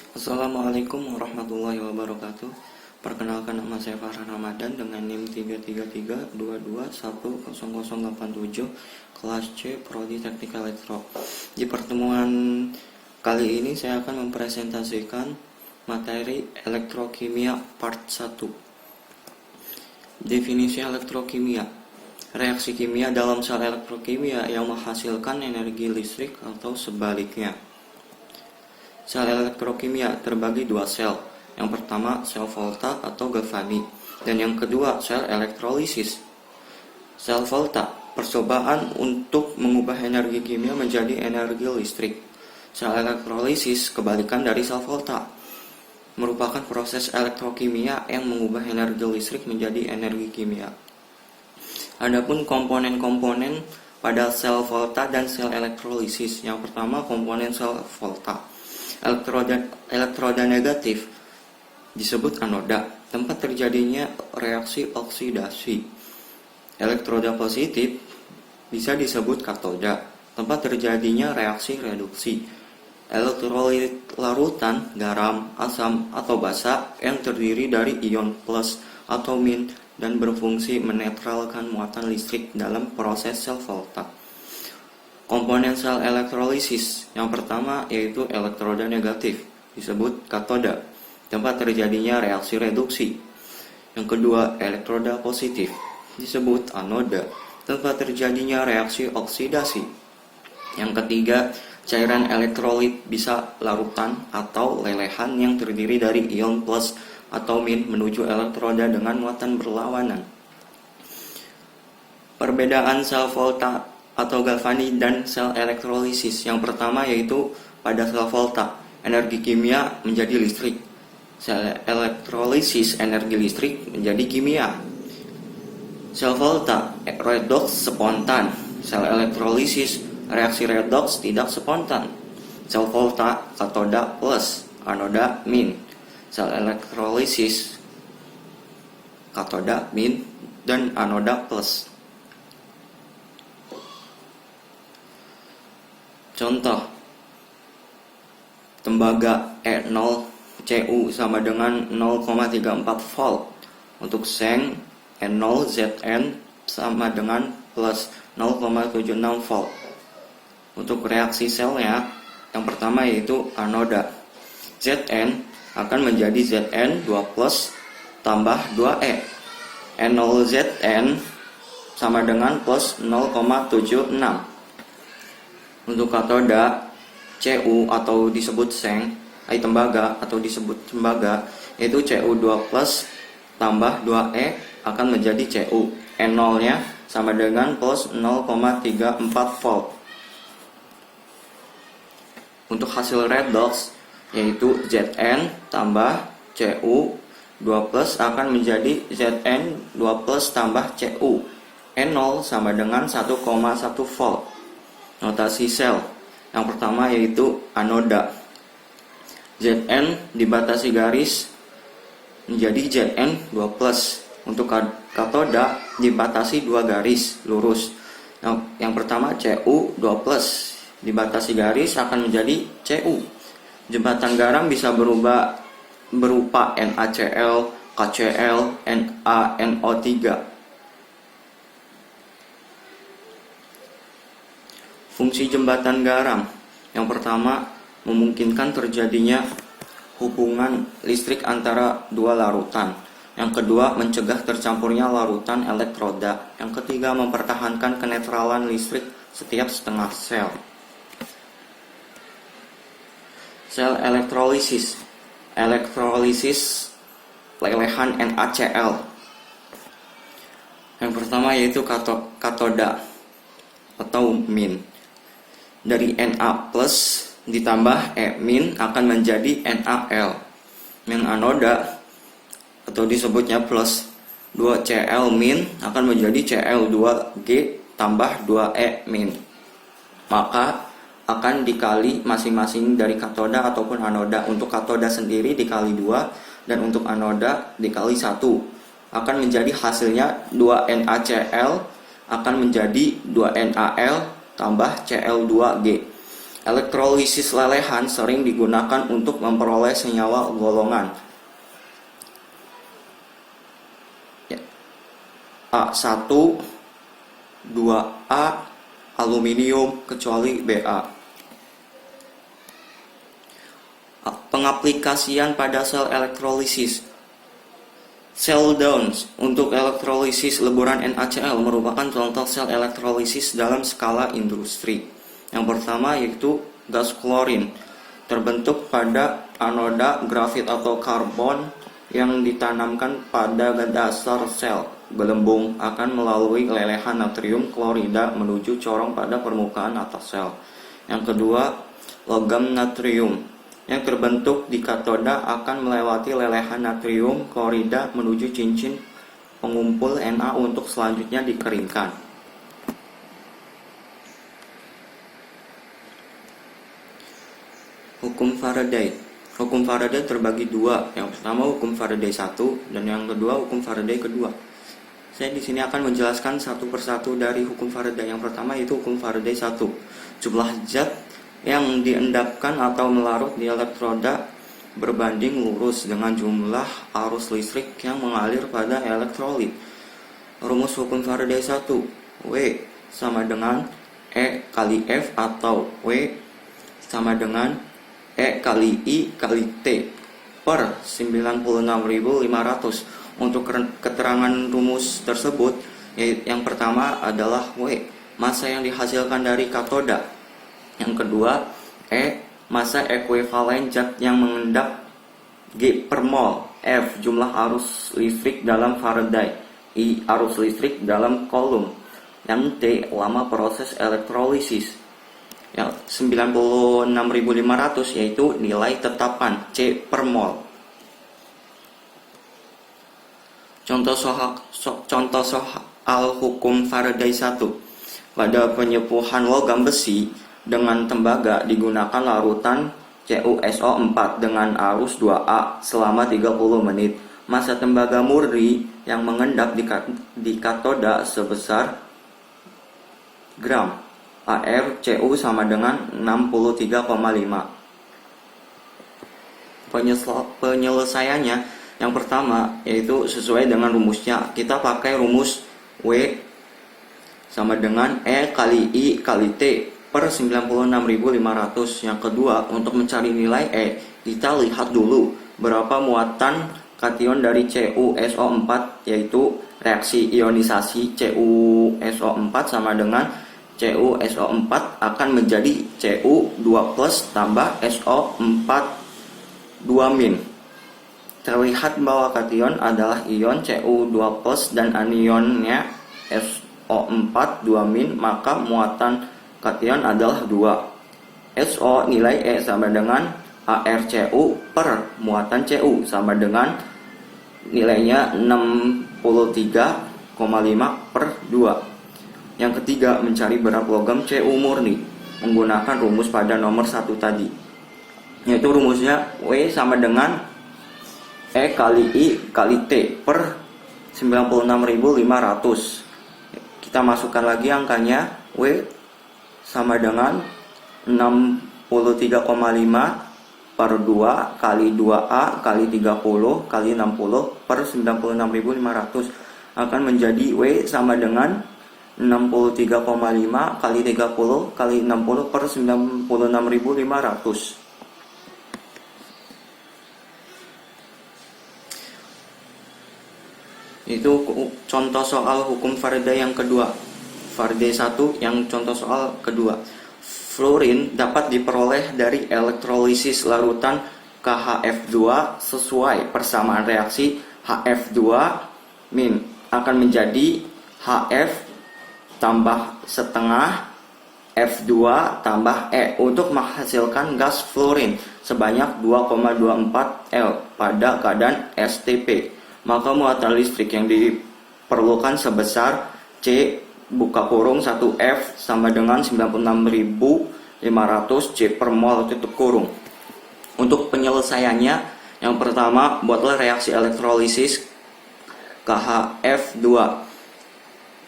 Assalamualaikum warahmatullahi wabarakatuh. Perkenalkan, nama saya Farhan Ramadan dengan NIM 33322210087, kelas C, Prodi Teknik Elektro. Di pertemuan kali ini saya akan mempresentasikan materi elektrokimia part 1. Definisi elektrokimia: reaksi kimia dalam sel elektrokimia yang menghasilkan energi listrik atau sebaliknya. Sel elektrokimia terbagi dua sel. Yang pertama sel Volta atau Galvani, dan yang kedua sel elektrolisis. Sel Volta, percobaan untuk mengubah energi kimia menjadi energi listrik. Sel elektrolisis, kebalikan dari sel Volta, merupakan proses elektrokimia yang mengubah energi listrik menjadi energi kimia. Adapun komponen-komponen pada sel Volta dan sel elektrolisis. Yang pertama komponen sel Volta. Elektroda negatif disebut anoda, tempat terjadinya reaksi oksidasi. Elektroda positif bisa disebut katoda, tempat terjadinya reaksi reduksi. Elektrolit larutan garam, asam, atau basa yang terdiri dari ion plus atau min dan berfungsi menetralkan muatan listrik dalam proses sel Volta. Komponen sel elektrolisis yang pertama yaitu elektroda negatif, disebut katoda, tempat terjadinya reaksi reduksi. Yang kedua, elektroda positif, disebut anoda, tempat terjadinya reaksi oksidasi. Yang ketiga, cairan elektrolit bisa larutan atau lelehan yang terdiri dari ion plus atau min menuju elektroda dengan muatan berlawanan. Perbedaan sel Volta atau Galvani dan sel elektrolisis. Yang pertama yaitu pada sel Volta, energi kimia menjadi listrik. Sel elektrolisis, energi listrik menjadi kimia. Sel Volta, redoks spontan. Sel elektrolisis, reaksi redoks tidak spontan. Sel Volta, katoda plus, anoda min. Sel elektrolisis, katoda min dan anoda plus. Contoh, tembaga E0 Cu sama dengan 0,34 volt. Untuk seng E0 Zn sama dengan plus 0,76 volt. Untuk reaksi selnya, yang pertama yaitu anoda. Zn akan menjadi Zn 2 plus tambah 2E. E0 Zn sama dengan plus 0,76. Untuk katoda Cu atau disebut seng, tembaga atau disebut tembaga, yaitu Cu2 plus tambah 2E akan menjadi Cu. E0 nya sama dengan plus 0,34 volt. Untuk hasil redoks yaitu Zn tambah Cu2 plus akan menjadi Zn2 plus tambah Cu. E0 sama dengan 1,1 volt. Notasi sel yang pertama yaitu anoda. Zn dibatasi garis menjadi Zn2 plus. Untuk katoda dibatasi 2 garis lurus. Yang pertama Cu2 plus dibatasi garis akan menjadi Cu. Jembatan garam bisa berupa NaCl, KCl, NaNO3. Fungsi jembatan garam yang pertama memungkinkan terjadinya hubungan listrik antara dua larutan. Yang kedua, mencegah tercampurnya larutan elektroda. Yang ketiga, mempertahankan kenetralan listrik setiap setengah sel. Sel elektrolisis. Elektrolisis lelehan NaCl. Yang pertama yaitu katoda atau min. Dari Na plus ditambah E min akan menjadi NaL. Yang anoda atau disebutnya plus 2Cl min akan menjadi Cl2G tambah 2E min. Maka akan dikali masing-masing dari katoda ataupun anoda. Untuk katoda sendiri dikali 2 dan untuk anoda dikali 1. Akan menjadi hasilnya 2NaCl akan menjadi 2NaL tambah Cl2G. Elektrolisis lelehan sering digunakan untuk memperoleh senyawa golongan A1, 2A, aluminium kecuali Ba. Pengaplikasian pada sel elektrolisis. Sel Downs untuk elektrolisis leburan NaCl merupakan contoh sel elektrolisis dalam skala industri. Yang pertama yaitu gas klorin, terbentuk pada anoda grafit atau karbon yang ditanamkan pada dasar sel. Gelembung akan melalui lelehan natrium klorida menuju corong pada permukaan atas sel. Yang kedua, logam natrium yang terbentuk di katoda akan melewati lelehan natrium klorida menuju cincin pengumpul Na untuk selanjutnya dikeringkan. Hukum Faraday. Hukum Faraday terbagi dua. Yang pertama hukum Faraday 1 dan yang kedua hukum Faraday kedua. Saya di sini akan menjelaskan satu persatu dari hukum Faraday. Yang pertama itu hukum Faraday 1. Jumlah zat yang diendapkan atau melarut di elektroda berbanding lurus dengan jumlah arus listrik yang mengalir pada elektrolit. Rumus hukum Faraday 1, W sama dengan E kali F atau W sama dengan E kali I kali T per 96.500. Untuk keterangan rumus tersebut, yang pertama adalah W, massa yang dihasilkan dari katoda. Yang kedua, E, massa ekuivalen zat yang mengendap G per mol. F, jumlah arus listrik dalam Faraday. I, arus listrik dalam Coulomb. Yang T, lama proses elektrolisis. Yang 96.500 yaitu nilai tetapan C per mol. Contoh soal hukum Faraday 1. Pada penyepuhan logam besi dengan tembaga digunakan larutan CuSO4 dengan arus 2A selama 30 menit. Massa tembaga murni yang mengendap di katoda sebesar gram. ArCu sama dengan 63,5. Penyelesaiannya yang pertama yaitu sesuai dengan rumusnya. Kita pakai rumus W sama dengan E kali I kali T per 96.500. Yang kedua, untuk mencari nilai E, kita lihat dulu berapa muatan kation dari CuSO4, yaitu reaksi ionisasi CuSO4 sama dengan CuSO4 akan menjadi Cu2 plus tambah SO4 2-. Terlihat bahwa kation adalah ion Cu2 plus dan anionnya SO4 2-, maka muatan kation adalah 2. SO nilai E sama dengan ArCu per muatan Cu sama dengan nilainya 63,5 per 2. Yang ketiga, mencari berat logam Cu murni menggunakan rumus pada nomor 1 tadi, yaitu rumusnya W sama dengan E kali I kali T per 96.500. Kita masukkan lagi angkanya. W sama dengan 63,5 per 2 kali 2A kali 30 kali 60 per 96.500 akan menjadi W sama dengan 63,5 kali 30 kali 60 per 96.500. Itu contoh soal hukum Faraday yang kedua. Faraday 1 yang contoh soal kedua. Fluorin dapat diperoleh dari elektrolisis larutan KHF2 sesuai persamaan reaksi HF2- akan menjadi HF tambah setengah F2 tambah E untuk menghasilkan gas fluorin sebanyak 2,24 L pada keadaan STP. Maka muatan listrik yang diperlukan sebesar C buka kurung 1F sama dengan 96.500 C per mol tutup kurung. Untuk penyelesaiannya, yang pertama buatlah reaksi elektrolisis KHF2.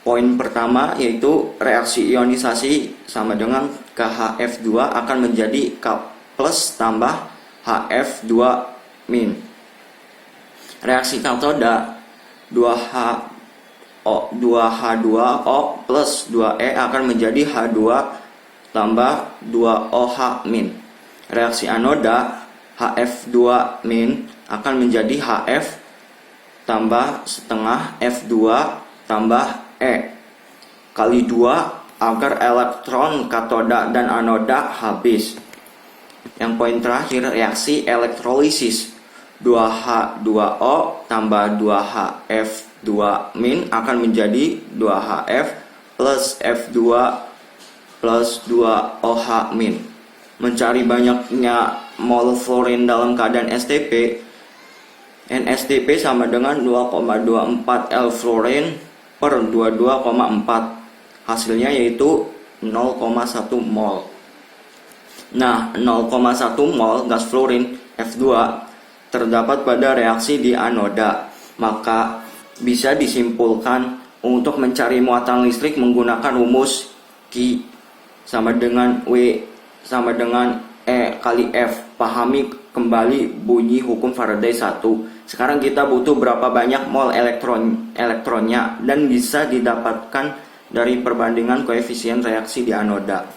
Poin pertama yaitu reaksi ionisasi sama dengan KHF2 akan menjadi K plus tambah HF2 min. Reaksi katoda 2H2O plus 2E akan menjadi H2 tambah 2OH min. Reaksi anoda HF2 min akan menjadi HF tambah setengah F2 tambah E kali 2 agar elektron katoda dan anoda habis. Yang poin terakhir, reaksi elektrolisis 2H2O tambah 2HF2 min akan menjadi 2HF plus F2 plus 2OH min. Mencari banyaknya mol fluorin dalam keadaan STP, NSTP sama dengan 2,24 L fluorin per 22,4. Hasilnya yaitu 0,1 mol. Nah, 0,1 mol gas fluorin F2 terdapat pada reaksi di anoda. Maka bisa disimpulkan untuk mencari muatan listrik menggunakan rumus Q sama dengan W sama dengan E kali F. Pahami kembali bunyi hukum Faraday 1. Sekarang kita butuh berapa banyak mol elektronnya dan bisa didapatkan dari perbandingan koefisien reaksi di anoda.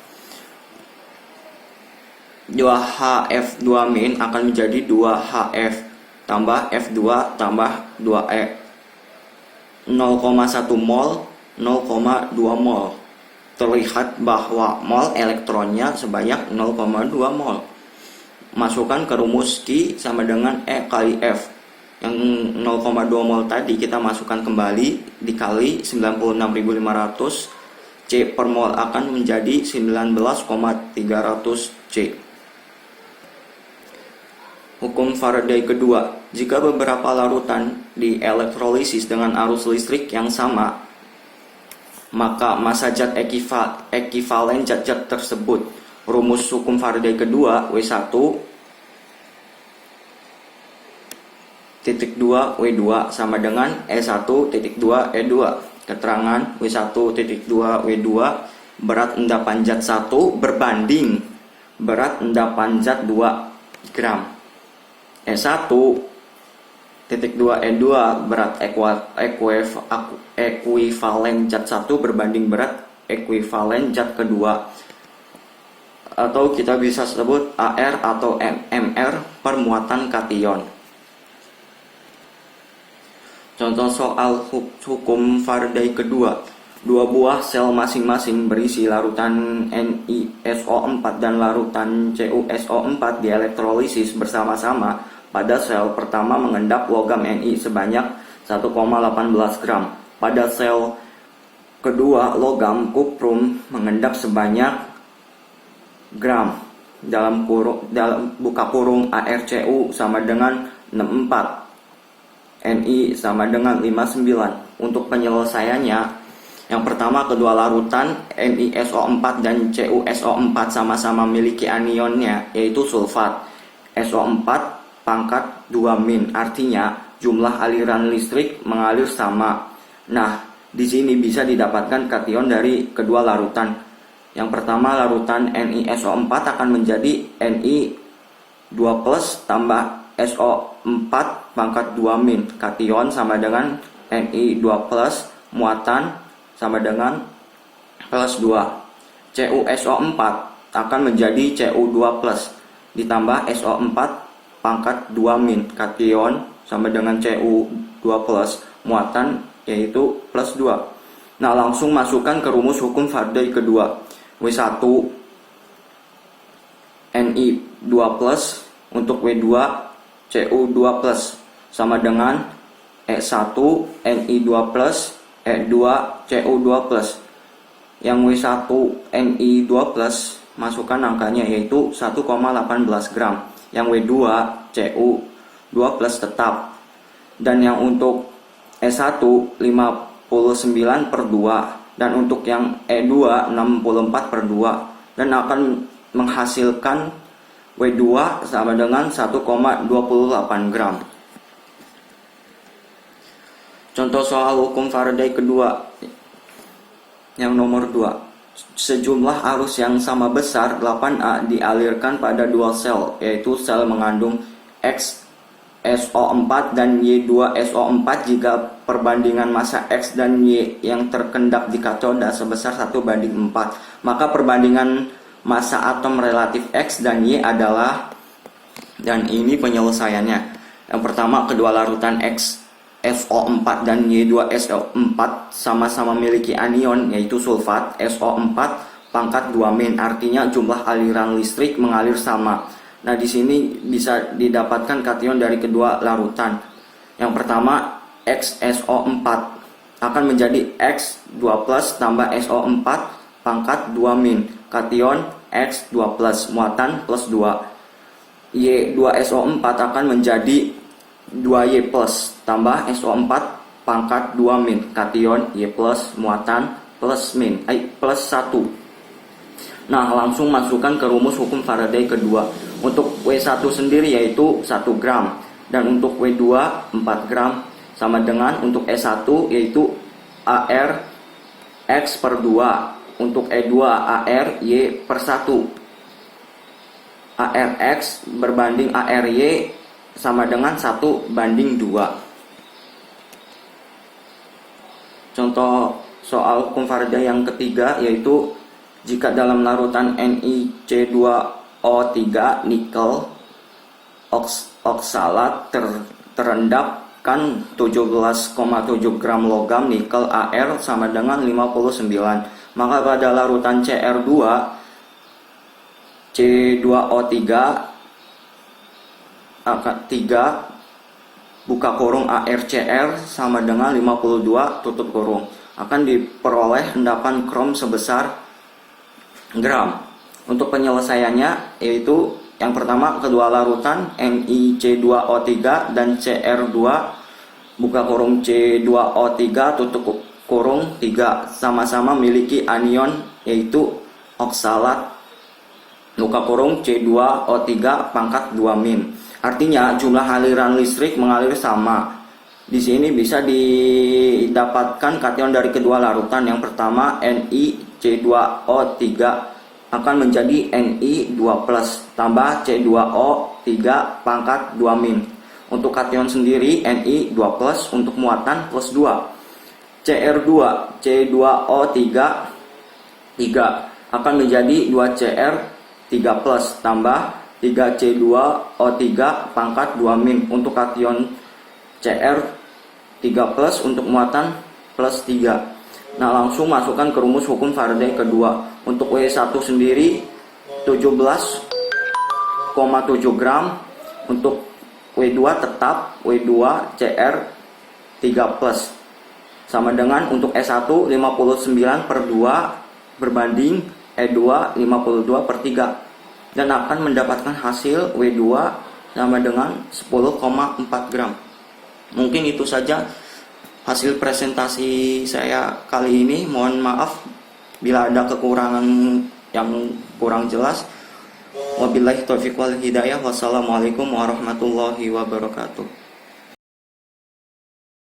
2HF2 min akan menjadi 2HF tambah F2 tambah 2E. 0,1 mol, 0,2 mol. Terlihat bahwa mol elektronnya sebanyak 0,2 mol. Masukkan ke rumus Q sama dengan E kali F. Yang 0,2 mol tadi kita masukkan kembali dikali 96.500, C per mol akan menjadi 19,300 C. Hukum Faraday kedua, jika beberapa larutan di elektrolisis dengan arus listrik yang sama, maka massa zat ekivalen zat-zat tersebut. Rumus hukum Faraday kedua, W1 titik 2 W2 sama dengan E1 titik 2 E2. Keterangan W1 titik 2 W2, berat endapan zat 1 berbanding berat endapan zat 2 gram. E1 titik 2 E2, berat ekuivalen zat 1 berbanding berat ekuivalen zat kedua, atau kita bisa sebut AR atau MR per muatan kation. Contoh soal hukum Faraday kedua. Dua buah sel masing-masing berisi larutan NiSO4 dan larutan CuSO4 dielektrolisis bersama-sama. Pada sel pertama mengendap logam Ni sebanyak 1,18 gram. Pada sel kedua logam kuprum mengendap sebanyak gram. Dalam buka kurung ArCu sama dengan 64. Ni sama dengan 59. Untuk penyelesaiannya, yang pertama kedua larutan NiSO4 dan CuSO4 sama-sama memiliki anionnya yaitu sulfat. SO4 pangkat 2 min, artinya jumlah aliran listrik mengalir sama. Nah, di sini bisa didapatkan kation dari kedua larutan. Yang pertama larutan NiSO4 akan menjadi Ni2+ tambah SO4 pangkat 2 min. Kation sama dengan Ni2+, muatan sama dengan plus 2. CuSO4 akan menjadi Cu2+ ditambah SO4 pangkat 2 min. Kation sama dengan Cu2+, muatan yaitu plus 2. Nah, langsung masukkan ke rumus hukum Faraday kedua. W1 Ni2+, untuk W2 Cu2+ sama dengan E1 Ni2+, E2 Cu2+. Yang W1 Ni2+, masukkan angkanya yaitu 1,18 gram. Yang W2 Cu2+ tetap. Dan yang untuk E1 59/2, dan untuk yang E2 64/2, dan akan menghasilkan W2 sama dengan 1,28 gram. Contoh soal hukum Faraday kedua. Yang nomor 2, sejumlah arus yang sama besar 8A dialirkan pada dua sel, yaitu sel mengandung X SO4 dan Y2SO4 jika perbandingan massa X dan Y yang terkendak di katoda sebesar 1:4. Maka perbandingan massa atom relatif X dan Y adalah, dan ini penyelesaiannya. Yang pertama, kedua larutan X SO4 dan Y2SO4 sama-sama memiliki anion yaitu sulfat SO4 pangkat 2-. Artinya jumlah aliran listrik mengalir sama. Nah, di sini bisa didapatkan kation dari kedua larutan. Yang pertama, XSO4 akan menjadi X2+ tambah SO4 pangkat 2-. Kation X2+, muatan +2. Y2SO4 akan menjadi 2Y+ tambah SO4 pangkat 2-. Kation Y+, muatan +1. Nah, langsung masukkan ke rumus hukum Faraday kedua. Untuk W1 sendiri yaitu 1 gram, dan untuk W2 4 gram, sama dengan untuk E1 yaitu AR X per 2, untuk E2 AR Y per 1. AR X berbanding AR Y sama dengan 1:2. Contoh soal hukum Faraday yang ketiga yaitu jika dalam larutan NiC2O3 nikel oksalat terendapkan 17,7 gram logam nikel AR sama dengan 59. Maka pada larutan CR2 C2O3 akan 3 buka kurung ARCR sama dengan 52 tutup kurung akan diperoleh endapan krom sebesar gram. Untuk penyelesaiannya yaitu yang pertama, kedua larutan NiC2O3 dan CR2 buka kurung C2O3 tutup kurung 3 sama-sama memiliki anion yaitu oksalat buka kurung C2O3 pangkat 2-. Artinya jumlah aliran listrik mengalir sama. Di sini bisa didapatkan kation dari kedua larutan. Yang pertama, NiC2O3 akan menjadi Ni2+ tambah C2O3 pangkat 2-. Untuk kation sendiri Ni2+, untuk muatan +2. CR2 C2O3 3 akan menjadi 2Cr3+ tambah 3C2O3 pangkat 2-. Untuk kation Cr3+ untuk muatan +3. Nah, langsung masukkan ke rumus hukum Faraday kedua. Untuk W1 sendiri 17,7 gram. Untuk W2 tetap W2 Cr3+, sama dengan untuk E1 59/2 berbanding E2 52/3, dan akan mendapatkan hasil W2 sama dengan 10,4 gram. Mungkin itu saja hasil presentasi saya kali ini. Mohon maaf bila ada kekurangan yang kurang jelas. Wabillahi taufiq wal hidayah. Wassalamualaikum warahmatullahi wabarakatuh.